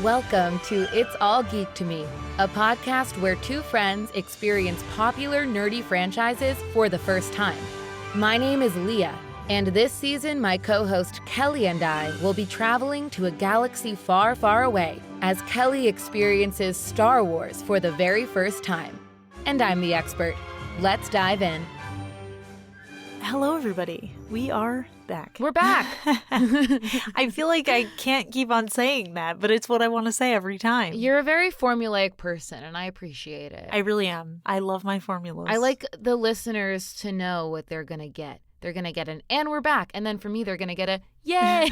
Welcome to It's All Geek to Me, a podcast where two friends experience popular nerdy franchises for the first time. My name is Leah, and this season my co-host Kelli and I will be traveling to a galaxy far, far away as Kelli experiences Star Wars for the very first time. And I'm the expert. Let's dive in. Hello, everybody. We are back. We're back. I feel like I can't keep on saying that, but it's what I want to say every time. You're a very formulaic person, and I appreciate it. I really am. I love my formulas. I like the listeners to know what they're going to get. They're going to get an, and we're back. And then for me, they're going to get a, yay.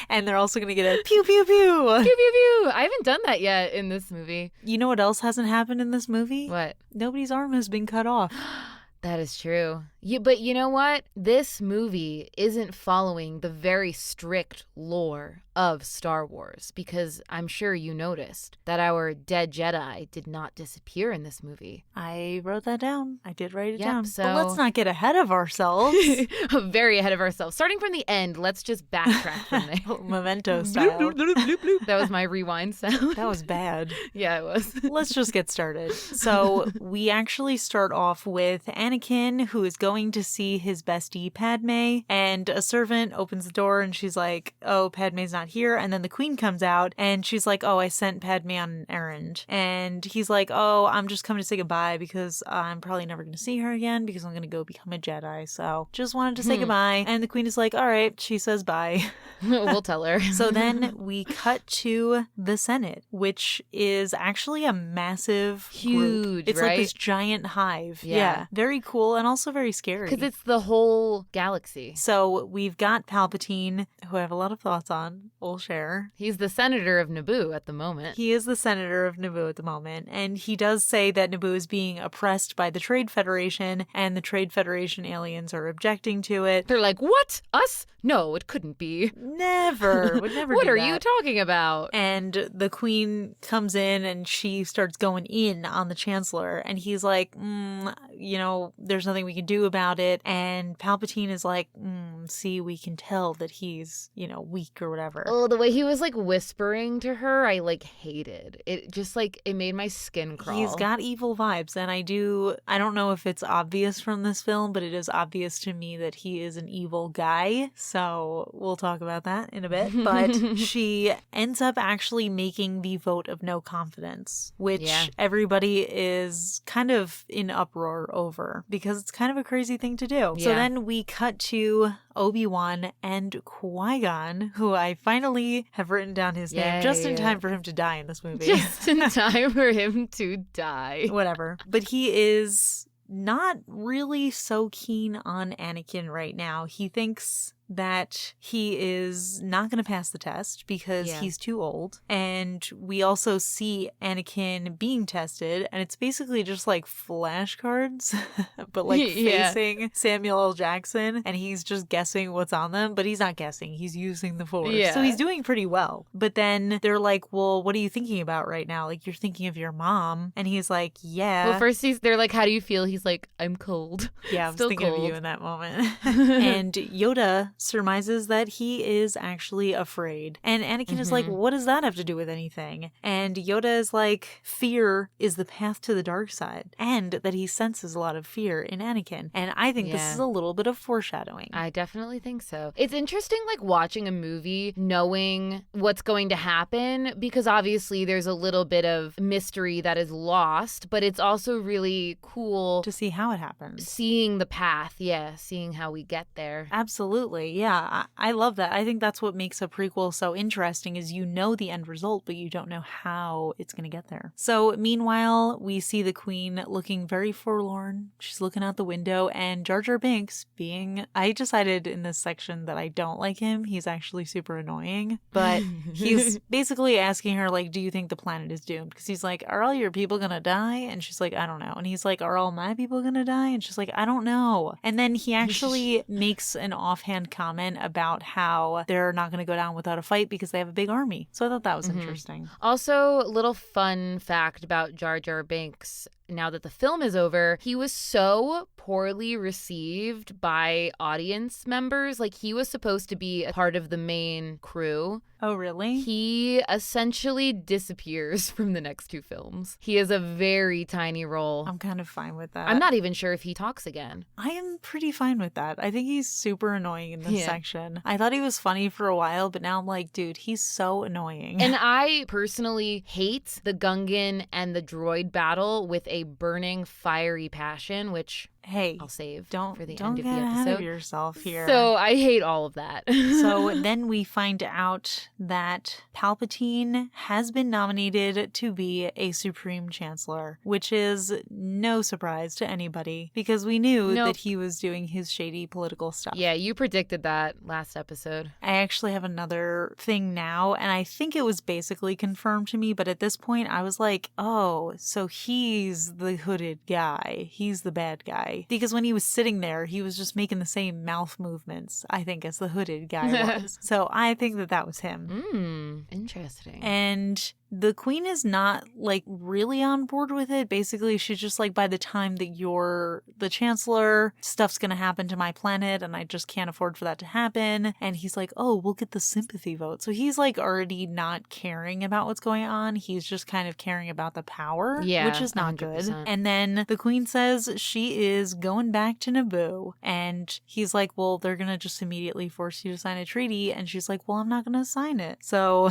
And they're also going to get a pew, pew, pew. Pew, pew, pew. I haven't done that yet in this movie. You know what else hasn't happened in this movie? What? Nobody's arm has been cut off. That is true. But you know what? This movie isn't following the very strict lore of Star Wars, because I'm sure you noticed that our dead Jedi did not disappear in this movie. I wrote that down. I did write it Yep, down. so... But let's not get ahead of ourselves. Very ahead of ourselves. Starting from the end, let's just backtrack from there. Memento style. Bloop, bloop, bloop, bloop, bloop. That was my rewind sound. That was bad. Yeah, it was. Let's just get started. So we actually start off with Anakin, who is going to see his bestie Padme, and a servant opens the door and she's like, oh, Padme's not here. And then the queen comes out and she's like, oh, I sent Padme on an errand. And he's like, oh, I'm just coming to say goodbye because I'm probably never going to see her again because I'm going to go become a Jedi. So just wanted to say goodbye. And the queen is like, all right, she says bye. We'll tell her. So then we cut to the Senate, which is actually a massive huge group. It's right? like this giant hive. Yeah. Very cool and also very scary. Because it's the whole galaxy. So we've got Palpatine, who I have a lot of thoughts on. We'll share. He's the senator of Naboo at the moment. He is the senator of Naboo at the moment. And he does say that Naboo is being oppressed by the Trade Federation, and the Trade Federation aliens are objecting to it. They're like, what? Us? No, it couldn't be. Never. Would never What do are that. you talking about? And the queen comes in and she starts going in on the chancellor. And he's like, there's nothing we can do about it. And Palpatine is like, see, we can tell that he's, weak or whatever. Oh, the way he was like whispering to her, I like hated. It just like, it made my skin crawl. He's got evil vibes. And I don't know if it's obvious from this film, but it is obvious to me that he is an evil guy. So we'll talk about that in a bit. But she ends up actually making the vote of no confidence, which everybody is kind of in uproar over because it's kind of a crazy thing to do. So then we cut to Obi-Wan and Qui-Gon, who I finally have written down his name just in time for him to die in this movie. Just in time for him to die. Whatever. But he is not really so keen on Anakin right now. He thinks that he is not going to pass the test because he's too old. And we also see Anakin being tested, and it's basically just like flashcards, but like facing Samuel L. Jackson, and he's just guessing what's on them, but he's not guessing. He's using the Force. Yeah. So he's doing pretty well. But then they're like, well, what are you thinking about right now? Like, you're thinking of your mom. And he's like, yeah. Well, first they're like, how do you feel? He's like, I'm cold. Yeah, I was Still thinking cold. of you in that moment. And Yoda surmises that he is actually afraid. And Anakin is like, what does that have to do with anything? And Yoda is like, fear is the path to the dark side. And that he senses a lot of fear in Anakin. And I think this is a little bit of foreshadowing. I definitely think so. It's interesting, like, watching a movie knowing what's going to happen, because obviously there's a little bit of mystery that is lost, but it's also really cool to see how it happens. Seeing the path, seeing how we get there. Absolutely, yeah. I love that. I think that's what makes a prequel so interesting is you know the end result, but you don't know how it's going to get there. So meanwhile, we see the queen looking very forlorn. She's looking out the window, and Jar Jar Binks I decided in this section that I don't like him. He's actually super annoying, but he's basically asking her, like, do you think the planet is doomed? Because he's like, are all your people going to die? And she's like, I don't know. And he's like, are all my people going to die? And she's like, I don't know. And then he actually makes an offhand comment about how they're not going to go down without a fight because they have a big army. So I thought that was interesting. Also, little fun fact about Jar Jar Binks. now that the film is over, he was so poorly received by audience members. Like, he was supposed to be a part of the main crew. Oh, really? He essentially disappears from the next two films. He has a very tiny role. I'm kind of fine with that. I'm not even sure if he talks again. I am pretty fine with that. I think he's super annoying in this section. I thought he was funny for a while, but now I'm like, dude, he's so annoying. And I personally hate the Gungan and the droid battle with a burning, fiery passion, which I'll save for the end of the episode. Don't get ahead of yourself here. So I hate all of that. So then we find out that Palpatine has been nominated to be a Supreme Chancellor, which is no surprise to anybody because we knew that he was doing his shady political stuff. Yeah, you predicted that last episode. I actually have another thing now, and I think it was basically confirmed to me, but at this point I was like, oh, so he's the hooded guy. He's the bad guy. Because when he was sitting there, he was just making the same mouth movements, I think, as the hooded guy was. So I think that was him. Interesting. And the queen is not, like, really on board with it. Basically, she's just like, by the time that you're the chancellor, stuff's gonna happen to my planet, and I just can't afford for that to happen. And he's like, oh, we'll get the sympathy vote. So he's, like, already not caring about what's going on. He's just kind of caring about the power, which is not 100%. Good. And then the queen says she is going back to Naboo. And he's like, well, they're gonna just immediately force you to sign a treaty. And she's like, well, I'm not gonna sign it. So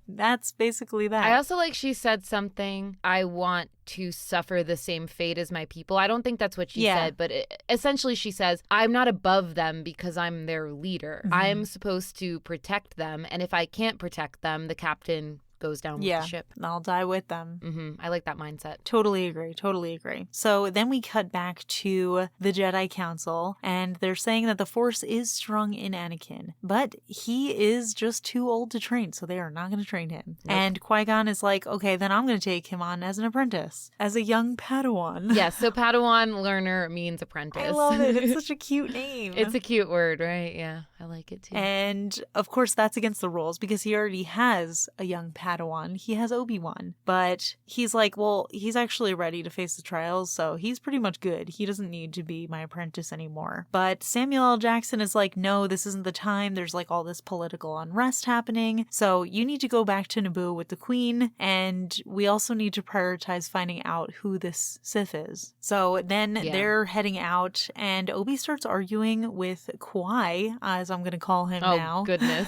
that's basically that. I also like she said something, I want to suffer the same fate as my people. I don't think that's what she said, but essentially she says, I'm not above them because I'm their leader. I'm supposed to protect them. And if I can't protect them, the captain goes down with the ship. I'll die with them. I like that mindset. Totally agree. So then we cut back to the Jedi Council, and they're saying that the Force is strong in Anakin, but he is just too old to train, so they are not going to train him. Nope. And Qui-Gon is like, okay, then I'm going to take him on as an apprentice, as a young Padawan. Yes, so Padawan learner means apprentice. I love it. It's such a cute name. It's a cute word, right? Yeah, I like it too. And of course, that's against the rules because he already has a young Padawan. He has Obi-Wan, but he's like, well, he's actually ready to face the trials, so he's pretty much good. He doesn't need to be my apprentice anymore. But Samuel L. Jackson is like, no, this isn't the time. There's like all this political unrest happening, so you need to go back to Naboo with the Queen, and we also need to prioritize finding out who this Sith is. So then they're heading out, and Obi starts arguing with Qui, as I'm going to call him now. Oh, goodness.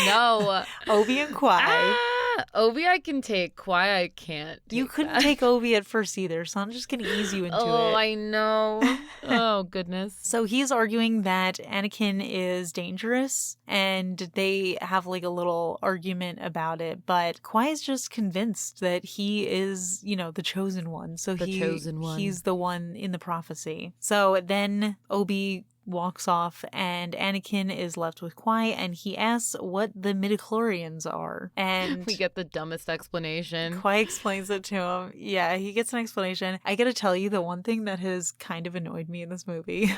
No. Obi and Qui. Obi I can take, Qui I can't take. You couldn't take Obi at first either, so I'm just going to ease you into it. Oh, I know. Oh, goodness. So he's arguing that Anakin is dangerous, and they have like a little argument about it, but Qui is just convinced that he is, you know, the chosen one. So he's the one in the prophecy. So then Obi walks off, and Anakin is left with Qui, and he asks what the midichlorians are. And we get the dumbest explanation. Qui explains it to him. Yeah, he gets an explanation. I gotta tell you, the one thing that has kind of annoyed me in this movie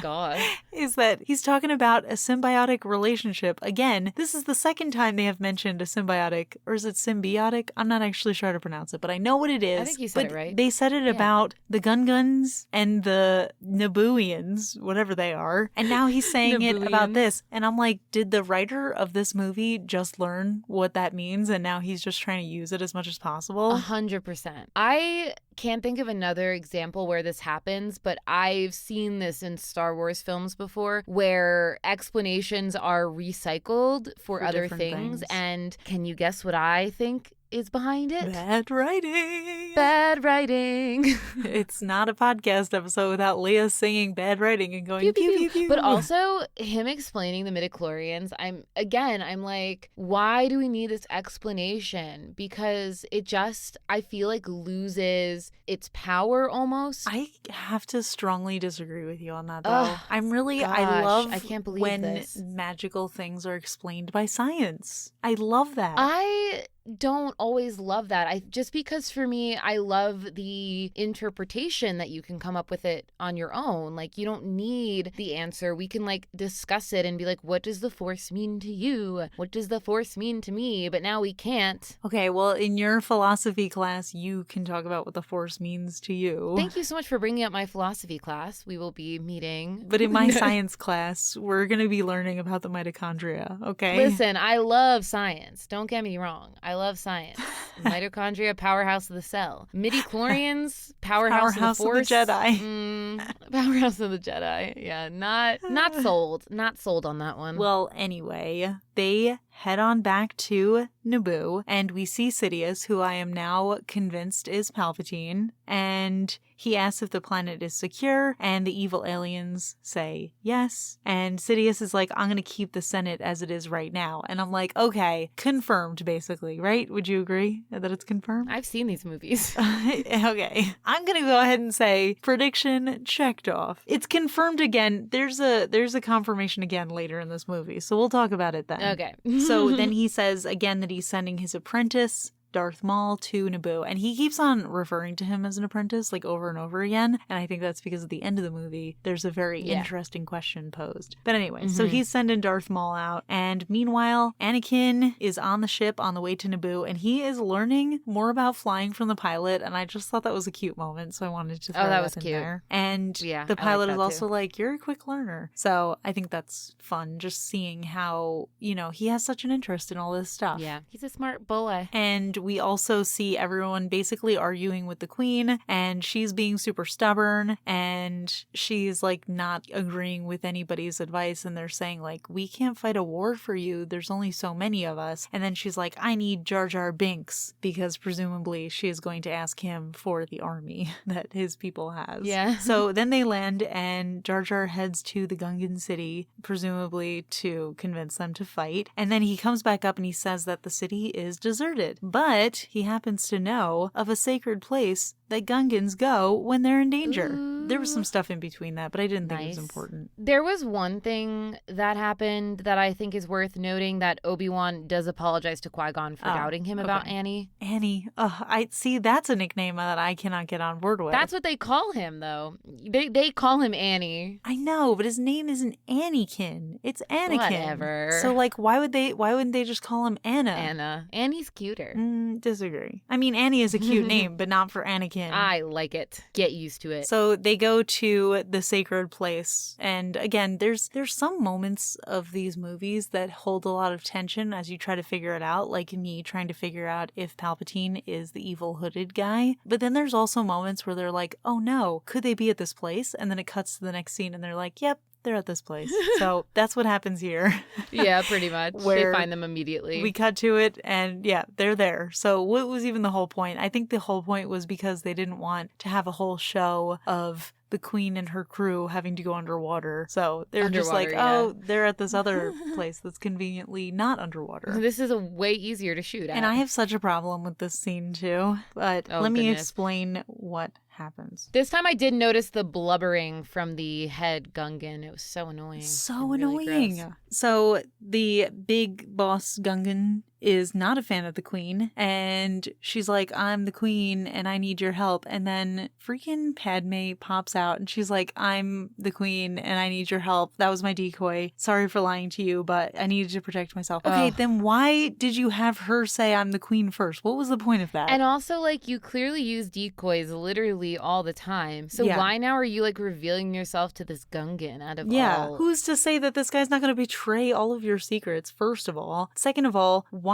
God is that he's talking about a symbiotic relationship. Again, this is the second time they have mentioned a symbiotic, or is it symbiotic? I'm not actually sure how to pronounce it, but I know what it is. I think you said it right. They said it about the Gungans and the Nabooians, whatever they are, and now he's saying it about this, and I'm like, did the writer of this movie just learn what that means and now he's just trying to use it as much as possible? 100%. I can't think of another example where this happens, but I've seen this in Star Wars films before where explanations are recycled for other things. And can you guess what I think is behind it? Bad writing. Bad writing. It's not a podcast episode without Leah singing bad writing and going pew, pew, pew, pew. But also him explaining the midichlorians. I'm like, why do we need this explanation? Because it just, I feel like, loses its power almost. I have to strongly disagree with you on that, though. I can't believe when magical things are explained by science. I love that. I don't always love that. Just because for me, I love the interpretation that you can come up with it on your own. Like, you don't need the answer. We can like discuss it and be like, what does the Force mean to you? What does the Force mean to me? But now we can't. Okay, well, in your philosophy class, you can talk about what the Force means to you. Thank you so much for bringing up my philosophy class. We will be meeting. But in my science class, we're going to be learning about the mitochondria, okay? Listen, I love science. Don't get me wrong. I love science. Mitochondria, powerhouse of the cell. Midichlorians, powerhouse of the Force. Of the Jedi. Powerhouse of the Jedi. Yeah, not sold. Not sold on that one. Well, anyway, they head on back to Naboo, and we see Sidious, who I am now convinced is Palpatine, and he asks if the planet is secure, and the evil aliens say yes, and Sidious is like, I'm gonna keep the Senate as it is right now, and I'm like, okay, confirmed, basically, right? Would you agree that it's confirmed? I've seen these movies. Okay, I'm gonna go ahead and say prediction checked off. It's confirmed again. There's a confirmation again later in this movie, so we'll talk about it then. Okay. So then he says again that he's sending his apprentice, Darth Maul, to Naboo, and he keeps on referring to him as an apprentice like over and over again, and I think that's because at the end of the movie there's a very interesting question posed. But anyway, so he's sending Darth Maul out, and meanwhile Anakin is on the ship on the way to Naboo, and he is learning more about flying from the pilot, and I just thought that was a cute moment, so I wanted to throw that was in cute. there. And the pilot is also like, you're a quick learner, so I think that's fun, just seeing how, you know, he has such an interest in all this stuff. Yeah, he's a smart boy. And we also see everyone basically arguing with the queen, and she's being super stubborn, and she's like not agreeing with anybody's advice, and they're saying like, we can't fight a war for you, there's only so many of us. And then she's like, I need Jar Jar Binks, because presumably she is going to ask him for the army that his people has. Yeah. So then they land, and Jar Jar heads to the Gungan city, presumably to convince them to fight, and then he comes back up and he says that the city is deserted, but he happens to know of a sacred place that Gungans go when they're in danger. Ooh. There was some stuff in between that, but I didn't think it was important. There was one thing that happened that I think is worth noting, that Obi-Wan does apologize to Qui-Gon for doubting him about Annie. Annie. I see, that's a nickname that I cannot get on board with. That's what they call him, though. They call him Annie. I know, but his name isn't Anakin. It's Anakin. Whatever. So like, why wouldn't they just call him Anna? Anna. Annie's cuter. Disagree. I mean, Annie is a cute name, but not for Anakin. I like it. Get used to it. So they go to the sacred place, and again, there's some moments of these movies that hold a lot of tension as you try to figure it out, like me trying to figure out if Palpatine is the evil hooded guy. But then there's also moments where they're like, oh no, could they be at this place? And then it cuts to the next scene and they're like, yep, they're at this place. So that's what happens here. Yeah, pretty much. They find them immediately. We cut to it and yeah, they're there. So what was even the whole point? I think the whole point was because they didn't want to have a whole show of the queen and her crew having to go underwater. So they're just like, oh, they're at this other place that's conveniently not underwater. This is a way easier to shoot at. And I have such a problem with this scene too. But let me explain what happens. This time I did notice the blubbering from the head Gungan. It was so annoying. So annoying. Really, so the big boss Gungan is not a fan of the queen, and she's like, I'm the queen and I need your help. And then freaking Padme pops out and she's like, I'm the queen and I need your help. That was my decoy. Sorry for lying to you, but I needed to protect myself. Okay, then why did you have her say I'm the queen first? What was the point of that? And also, like, you clearly use decoys literally all the time. So why now are you like revealing yourself to this Gungan out of all? Yeah, who's to say that this guy's not going to betray all of your secrets, first of all? Second of all, why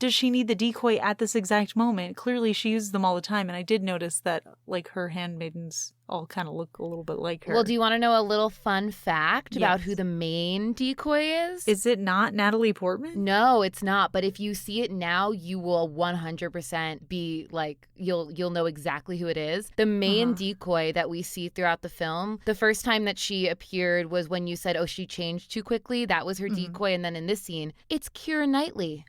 does she need the decoy at this exact moment? Clearly she uses them all the time, and I did notice that like her handmaidens all kind of look a little bit like her. Well, do you want to know a little fun fact about who the main decoy is? Is it not Natalie Portman? No, it's not. But if you see it now, you will 100% be like, you'll know exactly who it is. The main decoy that we see throughout the film, the first time that she appeared was when you said, oh, she changed too quickly. That was her decoy. And then in this scene, it's Keira Knightley.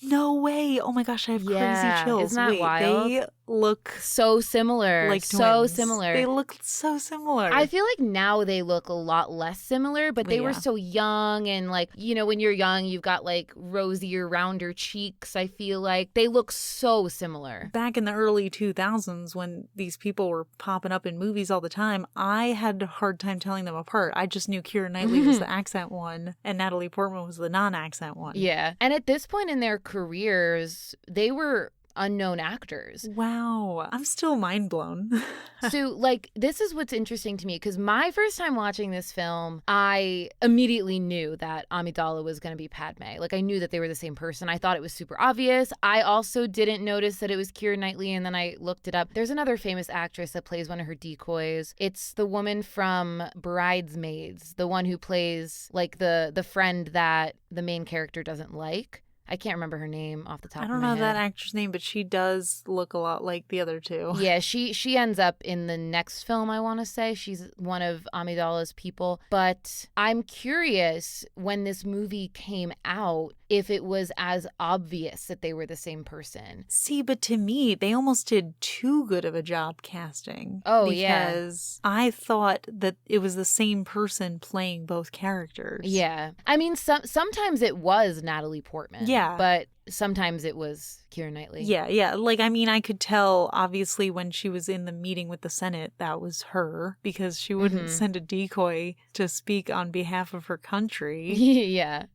No way. Oh my gosh, I have crazy chills. Isn't that wild? look so similar. like so twins. similar. They look so similar. I feel like now they look a lot less similar, but they were so young, and like, you know, when you're young, you've got like rosier, rounder cheeks. I feel like they look so similar. Back in the early 2000s, when these people were popping up in movies all the time, I had a hard time telling them apart. I just knew Keira Knightley was the accent one and Natalie Portman was the non-accent one. Yeah. And at this point in their careers, they were unknown actors. Wow. I'm still mind blown. So, like, this is what's interesting to me, because my first time watching this film, I immediately knew that Amidala was going to be Padme. Like, I knew that they were the same person. I thought it was super obvious. I also didn't notice that it was Keira Knightley, and then I looked it up. There's another famous actress that plays one of her decoys. It's the woman from Bridesmaids, the one who plays, like, the friend that the main character doesn't like. I can't remember her name off the top of my head. I don't know that actress' name, but she does look a lot like the other two. Yeah, she ends up in the next film, I want to say. She's one of Amidala's people. But I'm curious, when this movie came out, if it was as obvious that they were the same person. See, but to me, they almost did too good of a job casting. Oh, yeah. Because I thought that it was the same person playing both characters. Yeah. I mean, sometimes it was Natalie Portman. Yeah. But sometimes it was Keira Knightley. Yeah. Like, I mean, I could tell, obviously, when she was in the meeting with the Senate, that was her, because she wouldn't send a decoy to speak on behalf of her country. Yeah.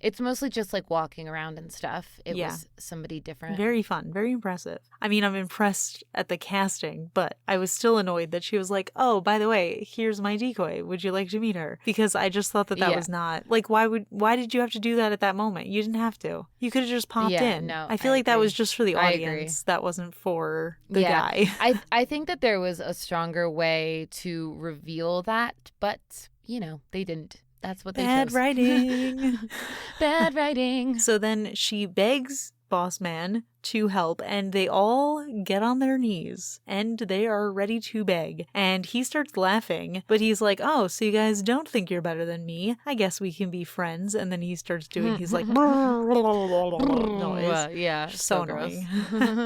It's mostly just, like, walking around and stuff. It was somebody different. Very fun. Very impressive. I mean, I'm impressed at the casting, but I was still annoyed that she was like, oh, by the way, here's my decoy. Would you like to meet her? Because I just thought that was not... Like, why did you have to do that at that moment? You didn't have to. You could have just popped in. No, I feel like that was just for the audience. I agree. That wasn't for the guy. I think that there was a stronger way to reveal that, but, you know, they didn't. That's what they chose. Bad writing. Bad writing. So then she begs Boss Man to help, and they all get on their knees and they are ready to beg, and he starts laughing, but he's like, oh, so you guys don't think you're better than me? I guess we can be friends. And then he starts doing he's like noise. Yeah, so annoying.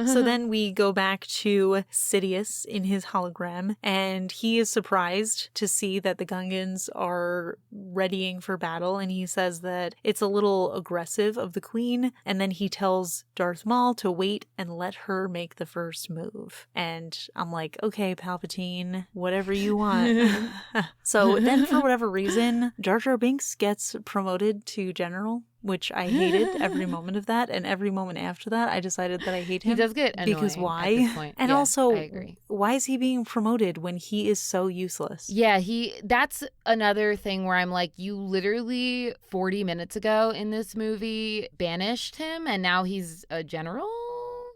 So then we go back to Sidious in his hologram, and he is surprised to see that the Gungans are readying for battle, and he says that it's a little aggressive of the Queen, and then he tells Darth Maul to wait and let her make the first move. And I'm like, okay, Palpatine, whatever you want. So then, for whatever reason, Jar Jar Binks gets promoted to general, which I hated every moment of that. And every moment after that, I decided that I hate him. He does get annoying. Because why? At this point. And yeah, also, I agree. Why is he being promoted when he is so useless? Yeah, that's another thing where I'm like, you literally 40 minutes ago in this movie banished him, and now he's a general?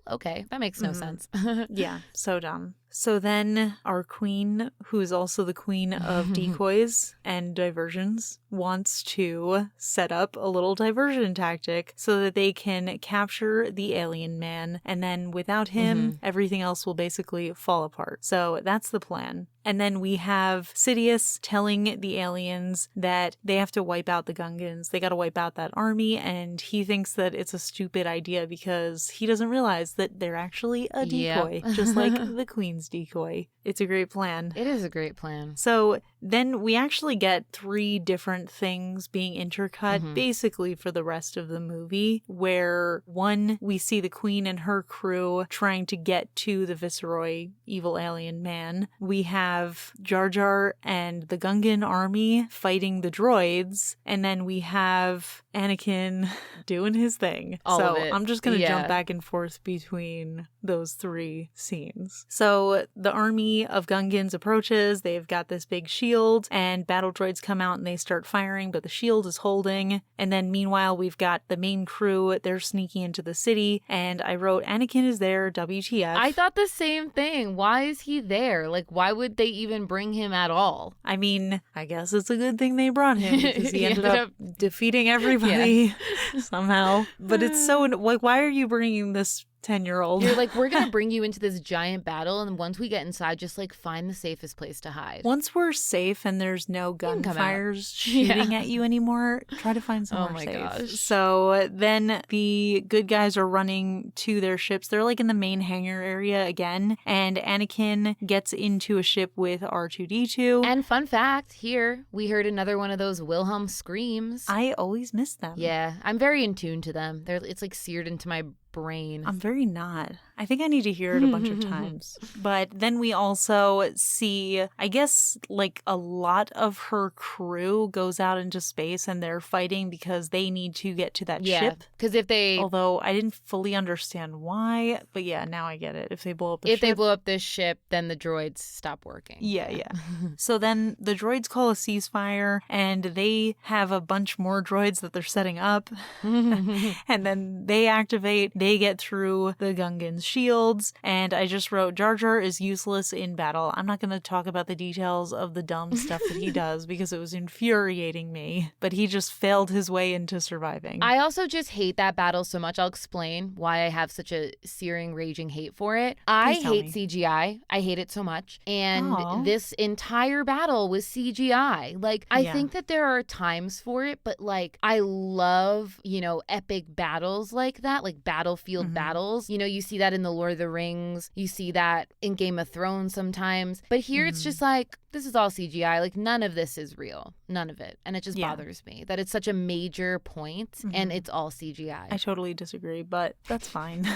Okay, that makes no sense. Yeah, so dumb. So then our queen, who is also the queen of decoys and diversions, wants to set up a little diversion tactic so that they can capture the alien man. And then without him, everything else will basically fall apart. So that's the plan. And then we have Sidious telling the aliens that they have to wipe out the Gungans. They got to wipe out that army. And he thinks that it's a stupid idea because he doesn't realize that they're actually a decoy, just like the queen's decoy. It's a great plan. It is a great plan. So then we actually get 3 different things being intercut basically for the rest of the movie, where 1, we see the queen and her crew trying to get to the Viceroy, evil alien man. We have Jar Jar and the Gungan army fighting the droids, and then we have Anakin doing his thing. All so of it. I'm just going to jump back and forth between those 3 scenes. So the army of Gungans approaches. They've got this big shield, and battle droids come out and they start firing, but the shield is holding. And then meanwhile, we've got the main crew. They're sneaking into the city, and I wrote, Anakin is there, WTF. I thought the same thing. Why is he there? Like, why would they even bring him at all? I mean, I guess it's a good thing they brought him because he ended up defeating everybody somehow. But it's so, like, why are you bringing this 10-year-old. You're like, we're going to bring you into this giant battle, and once we get inside, just like find the safest place to hide. Once we're safe and there's no gunfires shooting at you anymore, try to find somewhere safe. Gosh. So then the good guys are running to their ships. They're like in the main hangar area again, and Anakin gets into a ship with R2-D2. And fun fact, here, we heard another one of those Wilhelm screams. I always miss them. Yeah, I'm very in tune to them. It's like seared into my brain. I'm very not. I think I need to hear it a bunch of times. But then we also see, I guess, like a lot of her crew goes out into space and they're fighting because they need to get to that ship. Because if they... Although I didn't fully understand why, but yeah, now I get it. If they blow up If they blow up this ship, then the droids stop working. Yeah. So then the droids call a ceasefire and they have a bunch more droids that they're setting up. And then they activate, they get through the Gungans' shields, and I just wrote, Jar Jar is useless in battle. I'm not going to talk about the details of the dumb stuff that he does because it was infuriating me, but he just failed his way into surviving. I also just hate that battle so much. I'll explain why I have such a searing, raging hate for it. I hate CGI. I hate it so much. And this entire battle was CGI. Like, I think that there are times for it, but like, I love, epic battles like that, like battlefield battles. You see that in the Lord of the Rings. You see that in Game of Thrones sometimes. But here it's just like, this is all CGI. Like, none of this is real. None of it. And it just bothers me that it's such a major point and it's all CGI. I totally disagree, but that's fine.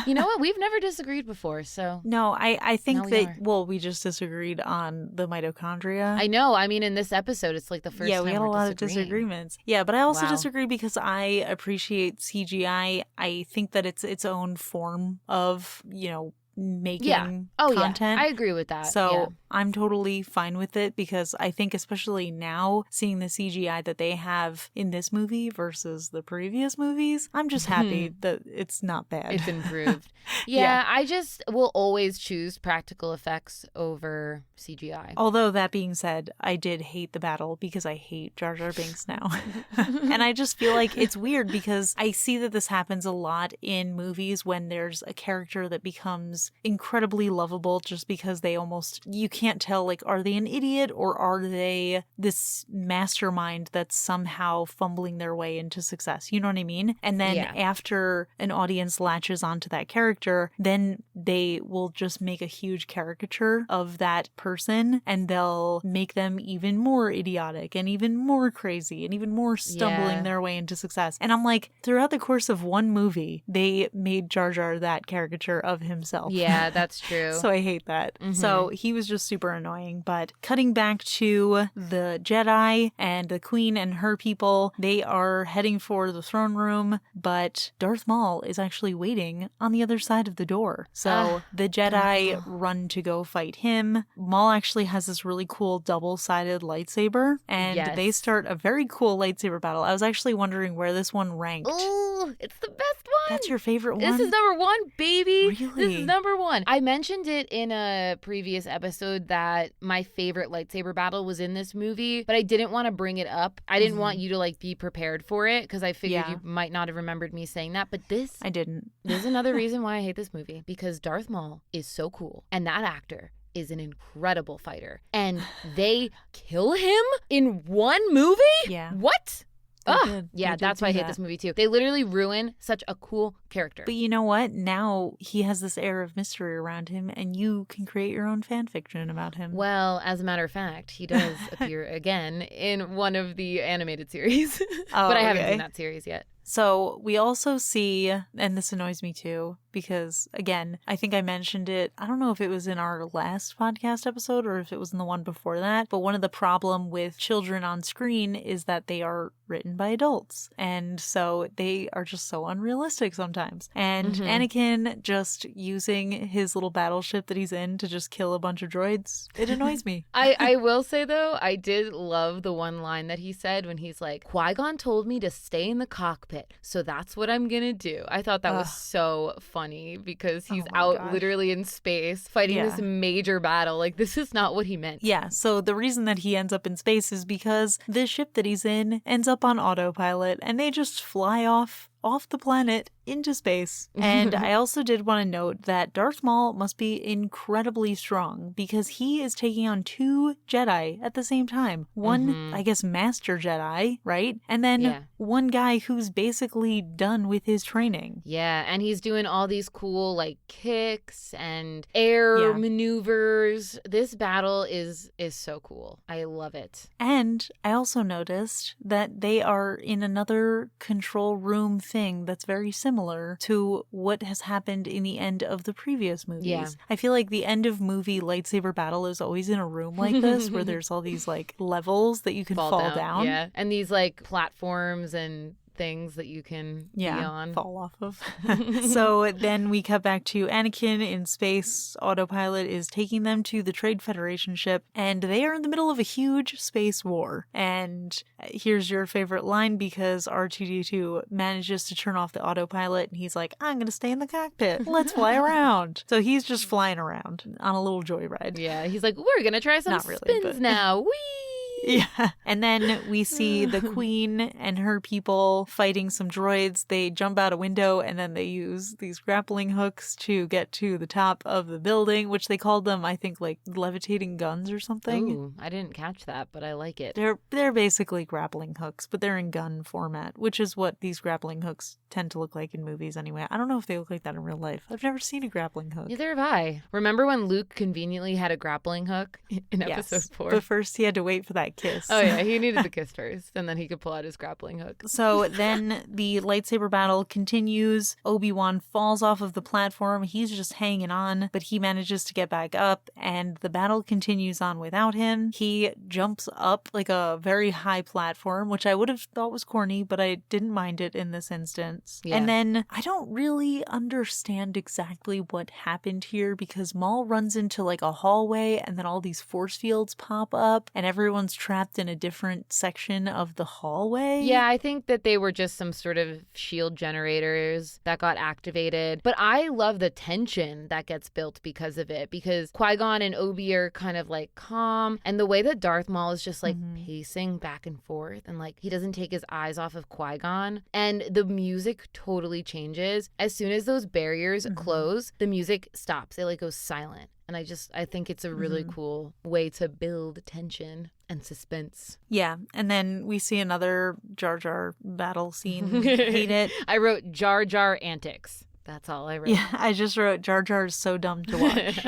You know what? We've never disagreed before, so. No, I think we just disagreed on the mitochondria. I know. I mean, in this episode, it's like the first time we had a lot of disagreements. Yeah, but I also disagree because I appreciate CGI. I think that it's its own form of, making content. I agree with that. So I'm totally fine with it because I think especially now seeing the CGI that they have in this movie versus the previous movies, I'm just happy that it's not bad. It's improved. I just will always choose practical effects over CGI. Although that being said, I did hate the battle because I hate Jar Jar Binks now. And I just feel like it's weird because I see that this happens a lot in movies when there's a character that becomes incredibly lovable just because you can't tell, like, are they an idiot or are they this mastermind that's somehow fumbling their way into success? You know what I mean? And then after an audience latches onto that character, then they will just make a huge caricature of that person and they'll make them even more idiotic and even more crazy and even more stumbling their way into success. And I'm like, throughout the course of one movie, they made Jar Jar that caricature of himself. Yeah, that's true. So I hate that. So he was just super annoying. But cutting back to the Jedi and the Queen and her people, they are heading for the throne room, but Darth Maul is actually waiting on the other side of the door. So the Jedi run to go fight him. Maul actually has this really cool double-sided lightsaber, and they start a very cool lightsaber battle. I was actually wondering where this one ranked. Oh, it's the best one. That's your favorite one? This is number one, baby. Really? This is number one. I mentioned it in a previous episode that my favorite lightsaber battle was in this movie, but I didn't want to bring it up. I didn't want you to like be prepared for it because I figured you might not have remembered me saying that. But I didn't. This is another reason why I hate this movie, because Darth Maul is so cool, and that actor is an incredible fighter, and they kill him in one movie? Yeah. What? Yeah, that's why I hate this movie too. They literally ruin such a cool character. But you know what? Now he has this air of mystery around him, and you can create your own fan fiction about him. Well, as a matter of fact, he does appear again in one of the animated series. But I haven't seen that series yet. So we also see, and this annoys me too, because again, I think I mentioned it, I don't know if it was in our last podcast episode or if it was in the one before that, but one of the problem with children on screen is that they are written by adults. And so they are just so unrealistic sometimes. And Anakin just using his little battleship that he's in to just kill a bunch of droids, it annoys me. I will say though, I did love the one line that he said when he's like, Qui-Gon told me to stay in the cockpit, so that's what I'm gonna do. I thought that was so funny because he's out literally in space fighting this major battle. Like, this is not what he meant. Yeah, so the reason that he ends up in space is because the ship that he's in ends up on autopilot and they just fly off the planet into space. And I also did want to note that Darth Maul must be incredibly strong because he is taking on 2 Jedi at the same time. One, I guess, Master Jedi, right? And then one guy who's basically done with his training. Yeah, and he's doing all these cool, like, kicks and air maneuvers. This battle is so cool. I love it. And I also noticed that they are in another control room thing that's very similar to what has happened in the end of the previous movies. Yeah. I feel like the end of movie lightsaber battle is always in a room like this where there's all these like levels that you can fall down. Yeah, and these like platforms and things that you can be on. Fall off of. So then we cut back to Anakin in space. Autopilot is taking them to the Trade Federation ship, and they are in the middle of a huge space war. And here's your favorite line, because R2-D2 manages to turn off the autopilot, and he's like, I'm going to stay in the cockpit. Let's fly around. So he's just flying around on a little joyride. Yeah, he's like, we're going to try some spins now. Whee! Yeah. And then we see the Queen and her people fighting some droids. They jump out a window and then they use these grappling hooks to get to the top of the building, which they called them, I think, like levitating guns or something. Ooh, I didn't catch that, but I like it. They're basically grappling hooks, but they're in gun format, which is what these grappling hooks tend to look like in movies anyway. I don't know if they look like that in real life. I've never seen a grappling hook. Neither have I. Remember when Luke conveniently had a grappling hook in episode 4? But first he had to wait for that kiss. Oh yeah, he needed the kiss first, and then he could pull out his grappling hook. So then the lightsaber battle continues. Obi-Wan falls off of the platform. He's just hanging on, but he manages to get back up, and the battle continues on without him. He jumps up like a very high platform, which I would have thought was corny, but I didn't mind it in this instance. Yeah. And then I don't really understand exactly what happened here, because Maul runs into like a hallway, and then all these force fields pop up, and everyone's trapped in a different section of the hallway. Yeah, I think that they were just some sort of shield generators that got activated. But I love the tension that gets built because of it, because Qui-Gon and Obi are kind of like calm, and the way that Darth Maul is just like pacing back and forth, and like he doesn't take his eyes off of Qui-Gon, and the music totally changes. As soon as those barriers close, the music stops. It like goes silent. And I think it's a really cool way to build tension and suspense. Yeah. And then we see another Jar Jar battle scene. Hate it. I wrote Jar Jar antics. That's all I wrote. Yeah, I just wrote Jar Jar is so dumb to watch.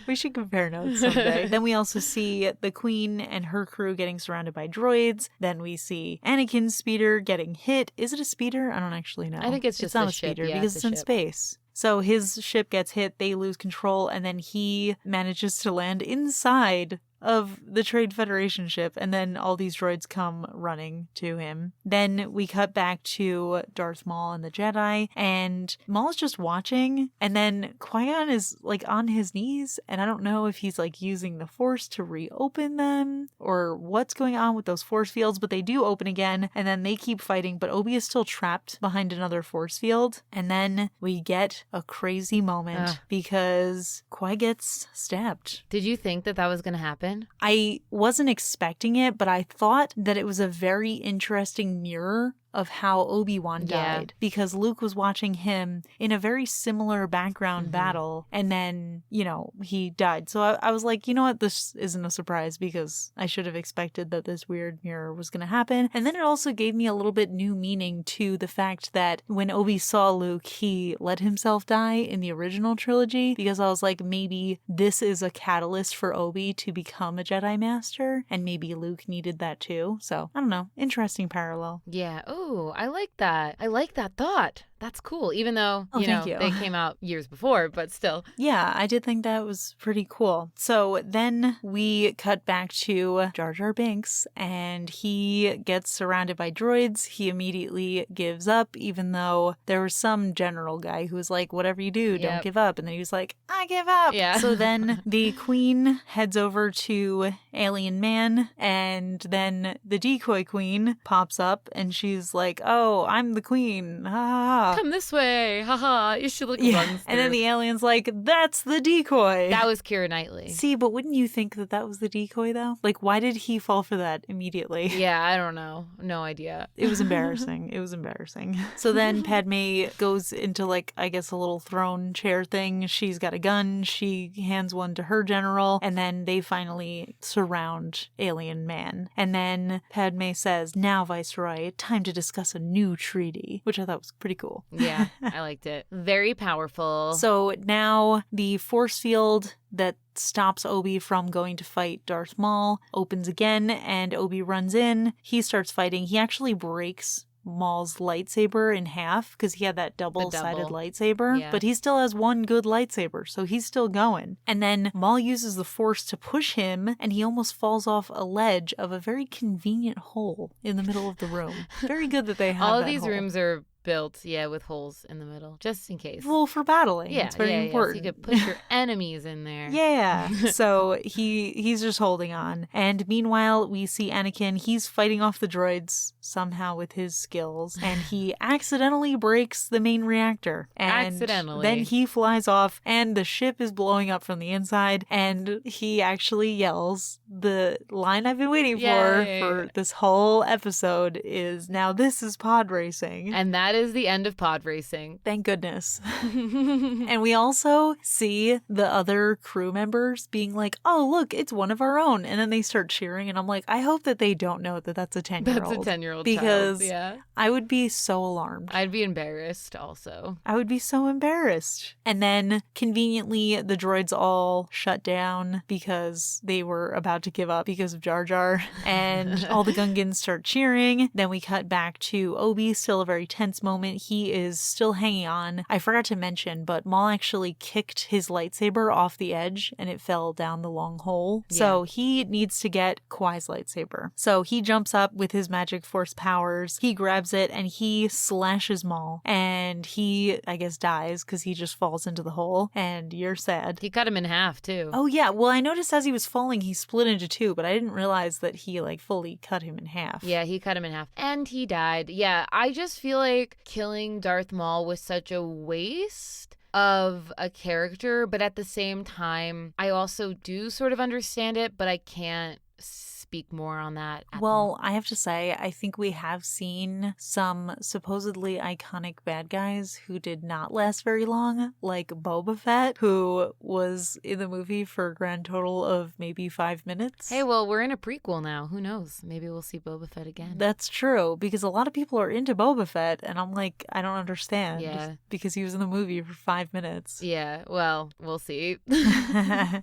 We should compare notes someday. Then we also see the Queen and her crew getting surrounded by droids. Then we see Anakin's speeder getting hit. Is it a speeder? I don't actually know. I think it's just not a speeder ship. because it's in space. So his ship gets hit, they lose control, and then he manages to land inside of the Trade Federation ship, and then all these droids come running to him. Then we cut back to Darth Maul and the Jedi, and Maul's just watching, and then Qui-Gon is like on his knees, and I don't know if he's like using the Force to reopen them or what's going on with those force fields, but they do open again, and then they keep fighting, but Obi is still trapped behind another force field. And then we get a crazy moment because Qui gets stabbed. Did you think that was going to happen? I wasn't expecting it, but I thought that it was a very interesting mirror of how Obi-Wan died, because Luke was watching him in a very similar background battle, and then, you know, he died. So I was like, you know what, this isn't a surprise, because I should have expected that this weird mirror was going to happen. And then it also gave me a little bit new meaning to the fact that when Obi saw Luke, he let himself die in the original trilogy, because I was like, maybe this is a catalyst for Obi to become a Jedi Master, and maybe Luke needed that too. So, I don't know. Interesting parallel. Yeah. Oh, I like that. I like that thought. That's cool, even though, you know, they came out years before, but still. Yeah, I did think that was pretty cool. So then we cut back to Jar Jar Binks, and he gets surrounded by droids. He immediately gives up, even though there was some general guy who was like, whatever you do, don't give up. And then he was like, I give up. Yeah. So then the Queen heads over to Alien Man, and then the decoy queen pops up, and she's like, oh, I'm the Queen. Ha ha ha. Come this way. Haha. You should look runs And then the alien's like, that's the decoy. That was Keira Knightley. See, but wouldn't you think that that was the decoy, though? Like, why did he fall for that immediately? Yeah, I don't know. No idea. It was embarrassing. It was embarrassing. So then Padme goes into, like, I guess a little throne chair thing. She's got a gun. She hands one to her general. And then they finally surround Alien Man. And then Padme says, now, Viceroy, time to discuss a new treaty, which I thought was pretty cool. Yeah, I liked it. Very powerful. So now the force field that stops Obi from going to fight Darth Maul opens again, and Obi runs in. He starts fighting. He actually breaks Maul's lightsaber in half because he had that double-sided lightsaber, Yeah. but he still has one good lightsaber, so he's still going. And then Maul uses the force to push him, and he almost falls off a ledge of a very convenient hole in the middle of the room. Very good that they have All that of these hole. rooms are built, with holes in the middle, just in case. Well, for battling. Yeah, it's very important. So you could push your enemies in there. Yeah. So he's just holding on. And meanwhile, we see Anakin. He's fighting off the droids somehow with his skills. And he accidentally breaks the main reactor. And Accidentally. then he flies off and the ship is blowing up from the inside. And he actually yells, the line I've been waiting for this whole episode is, now this is pod racing. And that is the end of pod racing. Thank goodness. And we also see the other crew members being like, oh, look, it's one of our own. And then they start cheering. And I'm like, I hope that they don't know that that's a 10-year-old. That's a 10-year-old because child, I would be so alarmed. I'd be embarrassed also. I would be so embarrassed. And then conveniently, the droids all shut down because they were about to give up because of Jar Jar. And all the Gungans start cheering. Then we cut back to Obi, still a very tense moment. He is still hanging on. I forgot to mention, but Maul actually kicked his lightsaber off the edge and it fell down the long hole. Yeah. So he needs to get Qui-Gon's lightsaber. So he jumps up with his magic force powers. He grabs it and he slashes Maul. And he, I guess, dies because he just falls into the hole. And you're sad. He cut him in half too. Oh, yeah. Well, I noticed as he was falling, he split into two, but I didn't realize that he, like, fully cut him in half. Yeah, he cut him in half. And he died. Yeah, I just feel like killing Darth Maul was such a waste of a character, but at the same time, I also do sort of understand it, but I can't speak more on that. Well, I have to say, I think we have seen some supposedly iconic bad guys who did not last very long, like Boba Fett, who was in the movie for a grand total of maybe 5 minutes. Hey, well, we're in a prequel now. Who knows? Maybe we'll see Boba Fett again. That's true, because a lot of people are into Boba Fett, and I'm like, I don't understand. Yeah. Because he was in the movie for 5 minutes. Yeah, well, we'll see.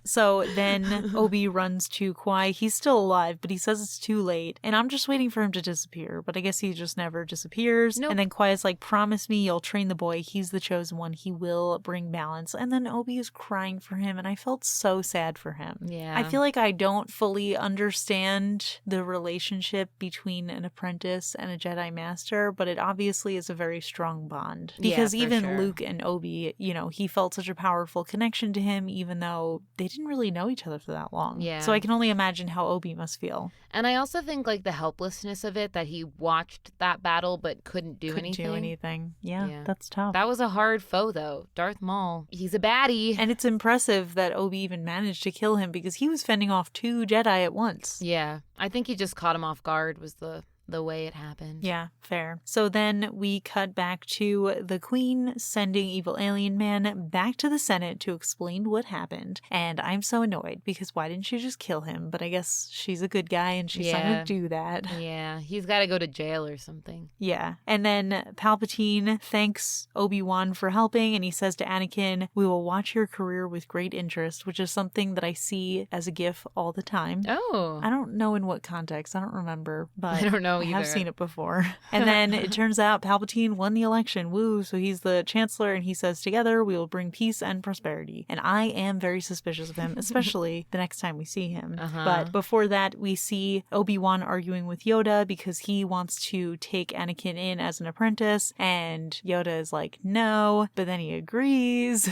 So then Obi runs to Qui. He's still alive, but he says it's too late. And I'm just waiting for him to disappear. But I guess he just never disappears. Nope. And then Qui is like, promise me you'll train the boy. He's the chosen one. He will bring balance. And then Obi is crying for him. And I felt so sad for him. Yeah. I feel like I don't fully understand the relationship between an apprentice and a Jedi Master. But it obviously is a very strong bond. Because Yeah, for even sure. Luke and Obi, you know, he felt such a powerful connection to him, even though they didn't really know each other for that long. Yeah. So I can only imagine how Obi must feel. And I also think like the helplessness of it, that he watched that battle but couldn't do anything. Yeah, that's tough. That was a hard foe though. Darth Maul, he's a baddie. And it's impressive that Obi even managed to kill him because he was fending off 2 Jedi at once. Yeah, I think he just caught him off guard was the way it happened. Yeah, fair. So then we cut back to the Queen sending evil alien man back to the Senate to explain what happened. And I'm so annoyed because why didn't she just kill him? But I guess she's a good guy and she's not going to do that. Yeah, he's got to go to jail or something. Yeah. And then Palpatine thanks Obi-Wan for helping, and he says to Anakin, we will watch your career with great interest, which is something that I see as a gif all the time. Oh. I don't know in what context. I don't remember, but I don't know I either. have seen it before. And then it turns out Palpatine won the election. Woo. So he's the chancellor, and he says, together we will bring peace and prosperity. And I am very suspicious of him, especially the next time we see him. But before that, we see Obi-Wan arguing with Yoda because he wants to take Anakin in as an apprentice. And Yoda is like, no. But then he agrees.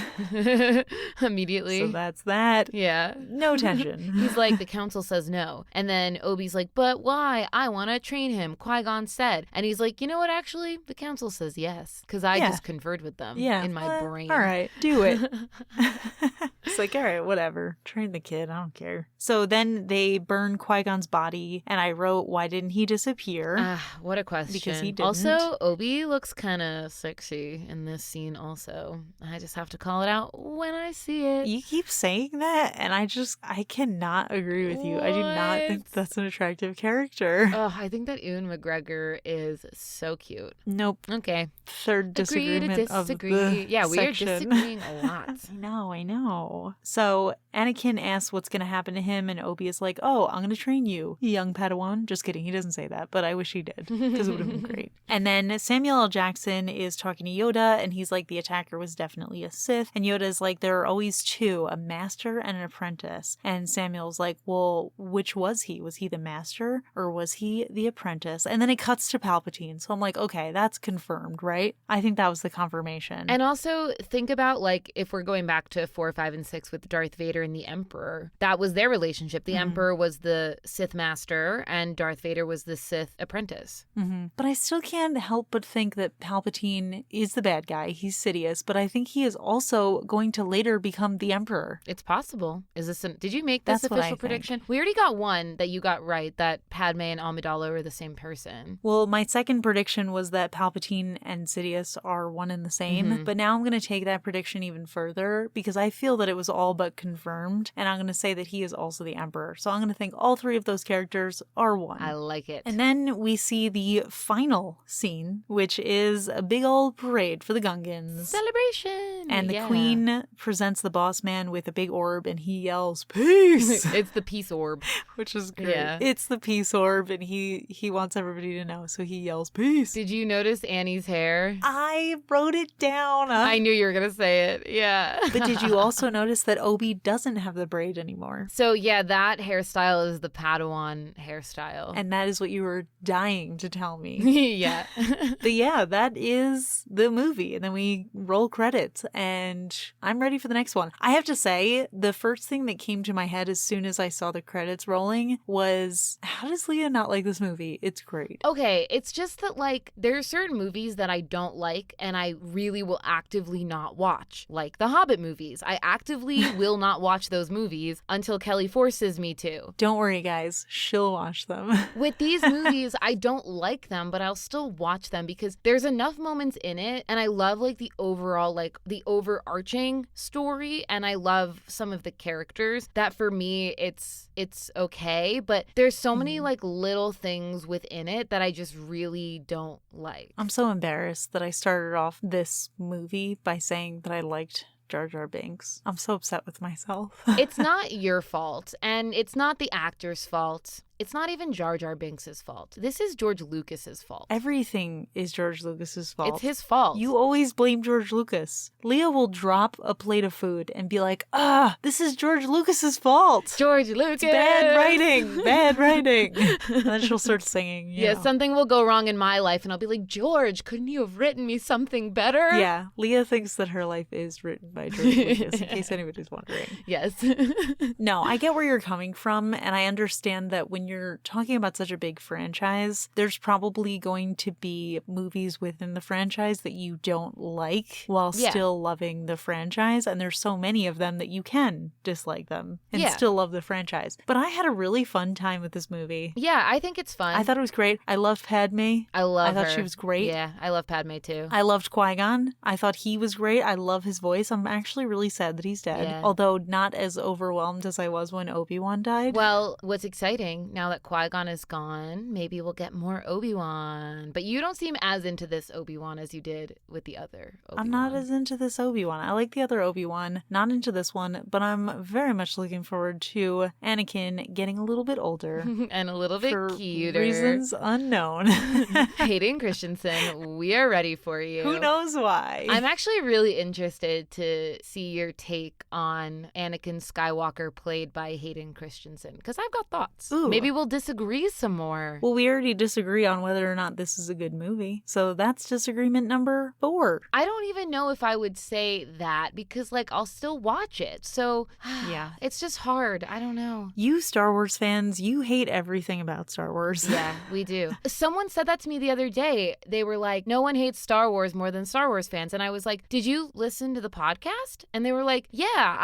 Immediately. So that's that. Yeah. No tension. He's like, the council says no. And then Obi's like, but why? I want to train him him, Qui-Gon said. And he's like, you know what, actually, the council says yes. Because I just conferred with them in my brain. All right, do it. It's like, all right, whatever. Train the kid. I don't care. So then they burn Qui-Gon's body, and I wrote, why didn't he disappear? What a question. Because he didn't. Also, Obi looks kind of sexy in this scene also. I just have to call it out when I see it. You keep saying that, and I cannot agree with you. I do not think that's an attractive character. Oh, I think that Ewan McGregor is so cute. Nope. Okay. Third disagreement of the Yeah, we section. are disagreeing a lot. I know. So Anakin asks what's going to happen to him, and Obi is like, oh, I'm going to train you, young Padawan. Just kidding. He doesn't say that, but I wish he did, because it would have been great. And then Samuel L. Jackson is talking to Yoda, and he's like, the attacker was definitely a Sith. And Yoda's like, there are always two, a master and an apprentice. And Samuel's like, well, which was he? Was he the master, or was he the apprentice? And then it cuts to Palpatine. So I'm like, okay, that's confirmed, right? I think that was the confirmation. And also think about, like, if we're going back to 4, 5, and 6 with Darth Vader and the Emperor, that was their relationship. The Emperor was the Sith master and Darth Vader was the Sith apprentice. But I still can't help but think that Palpatine is the bad guy. He's Sidious, but I think he is also going to later become the Emperor. It's possible. Did you make this That's what I official prediction? We already got one that you got right, that Padme and Amidala are the same person. Well, my second prediction was that Palpatine and Sidious are one and the same, but now I'm going to take that prediction even further because I feel that it was all but confirmed, and I'm going to say that he is also the Emperor. So I'm going to think all three of those characters are one. I like it. And then we see the final scene, which is a big old parade for the Gungans. Celebration! And the Queen presents the boss man with a big orb, and he yells, peace! It's the peace orb. Which is great. Yeah. It's the peace orb, and he wants everybody to know, so he yells, peace! Did you notice Annie's hair? I wrote it down. I knew you were going to say it. Yeah. But did you also notice that Obi doesn't have the braid anymore? So, yeah, that hairstyle is the Padawan hairstyle. And that is what you were dying to tell me. Yeah. But yeah, that is the movie. And then we roll credits, and I'm ready for the next one. I have to say, the first thing that came to my head as soon as I saw the credits rolling was, how does Leah not like this movie? It's great. Okay, it's just that, like, there are certain movies that I don't like and I really will actively not watch. Like the Hobbit movies. I actively will not watch those movies until Kelli forces me to. Don't worry, guys. She'll watch them. With these movies, I don't like them, but I'll still watch them because there's enough moments in it, and I love, like, the overall, like, the overarching story, and I love some of the characters that for me it's okay, but there's so many, like, little things within it that I just really don't like. I'm so embarrassed that I started off this movie by saying that I liked Jar Jar Binks. I'm so upset with myself. It's not your fault, and it's not the actor's fault. It's not even Jar Jar Binks' fault. This is George Lucas's fault. Everything is George Lucas's fault. It's his fault. You always blame George Lucas. Leah will drop a plate of food and be like, this is George Lucas's fault. George Lucas. It's bad writing. Bad writing. And then she'll start singing. Yeah, know. Something will go wrong in my life and I'll be like, George, couldn't you have written me something better? Yeah. Leah thinks that her life is written by George Lucas, in case anybody's wondering. Yes. No, I get where you're coming from, and I understand that when you're talking about such a big franchise, there's probably going to be movies within the franchise that you don't like while still loving the franchise, and there's so many of them that you can dislike them and still love the franchise. But I had a really fun time with this movie. Yeah, I think it's fun. I thought it was great. I loved Padme. I thought she was great. Yeah, I love Padme too. I loved Qui-Gon. I thought he was great. I love his voice. I'm actually really sad that he's dead, although not as overwhelmed as I was when Obi-Wan died. Well, what's exciting now that Qui-Gon is gone, maybe we'll get more Obi-Wan. But you don't seem as into this Obi-Wan as you did with the other Obi-Wan. I'm not as into this Obi-Wan. I like the other Obi-Wan, not into this one, but I'm very much looking forward to Anakin getting a little bit older. And a little bit cuter. For reasons unknown. Hayden Christensen, we are ready for you. Who knows why? I'm actually really interested to see your take on Anakin Skywalker played by Hayden Christensen, because I've got thoughts. Ooh, Maybe Maybe we'll disagree some more. Well, we already disagree on whether or not this is a good movie. So that's disagreement number 4. I don't even know if I would say that because, like, I'll still watch it. So, yeah, it's just hard. I don't know. You Star Wars fans, you hate everything about Star Wars. Yeah, we do. Someone said that to me the other day. They were like, no one hates Star Wars more than Star Wars fans. And I was like, did you listen to the podcast? And they were like, yeah,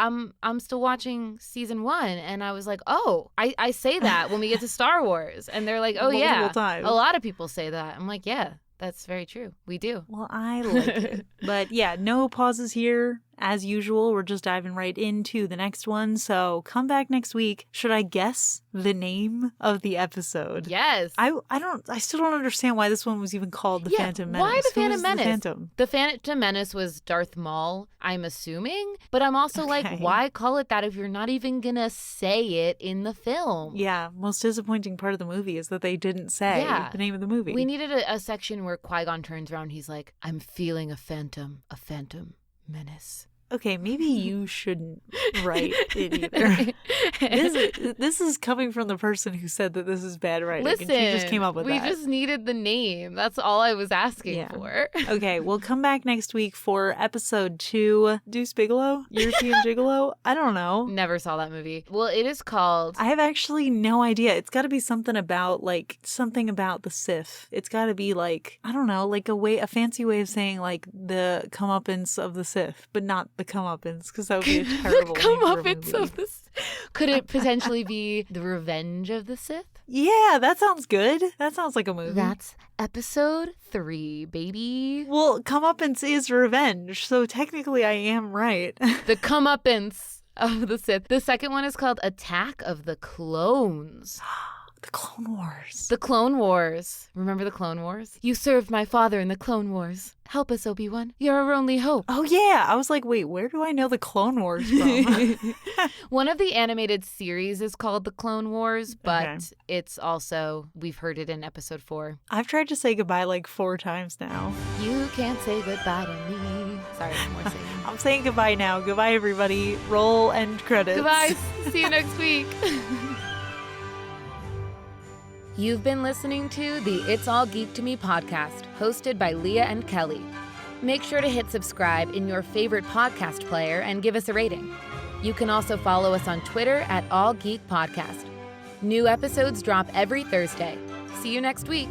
I'm still watching season 1. And I was like, oh, I say that when we get to Star Wars. And they're like, oh, yeah. Times. A lot of people say that. I'm like, yeah. That's very true. We do. Well, I like it. But yeah, no pauses here. As usual, we're just diving right into the next one. So come back next week. Should I guess the name of the episode? Yes. I still don't understand why this one was even called the Phantom Menace. Why the Phantom Menace? The Phantom? The Phantom Menace was Darth Maul, I'm assuming. But I'm also like, why call it that if you're not even gonna say it in the film? Yeah, most disappointing part of the movie is that they didn't say the name of the movie. We needed a section where Qui-Gon turns around. He's like, I'm feeling a phantom menace. Okay, maybe you shouldn't write it either. This is coming from the person who said that this is bad writing. Listen, and she just came up with that. We just needed the name. That's all I was asking for. Okay, we'll come back next week for episode 2. Deuce Bigelow? European Gigolo? I don't know. Never saw that movie. Well, it is called... I have actually no idea. It's got to be something about the Sith. It's got to be like, I don't know, like a fancy way of saying like the comeuppance of the Sith, but not the comeuppance, because that would be a terrible comeuppance of the Sith. Could it potentially be the Revenge of the Sith? Yeah, that sounds good. That sounds like a movie. That's episode 3, baby. Well, comeuppance is revenge, so technically I am right. The comeuppance of the Sith. The second one is called Attack of the Clones. The Clone Wars. The Clone Wars. Remember the Clone Wars? You served my father in the Clone Wars. Help us, Obi-Wan. You're our only hope. Oh, yeah. I was like, wait, where do I know the Clone Wars from? One of the animated series is called The Clone Wars, but it's also, we've heard it in episode 4. I've tried to say goodbye like 4 times now. You can't say goodbye to me. Sorry, more singing. I'm saying goodbye now. Goodbye, everybody. Roll end credits. Goodbye. See you next week. You've been listening to the It's All Geek to Me podcast, hosted by Leah and Kelli. Make sure to hit subscribe in your favorite podcast player and give us a rating. You can also follow us on Twitter at All Geek Podcast. New episodes drop every Thursday. See you next week.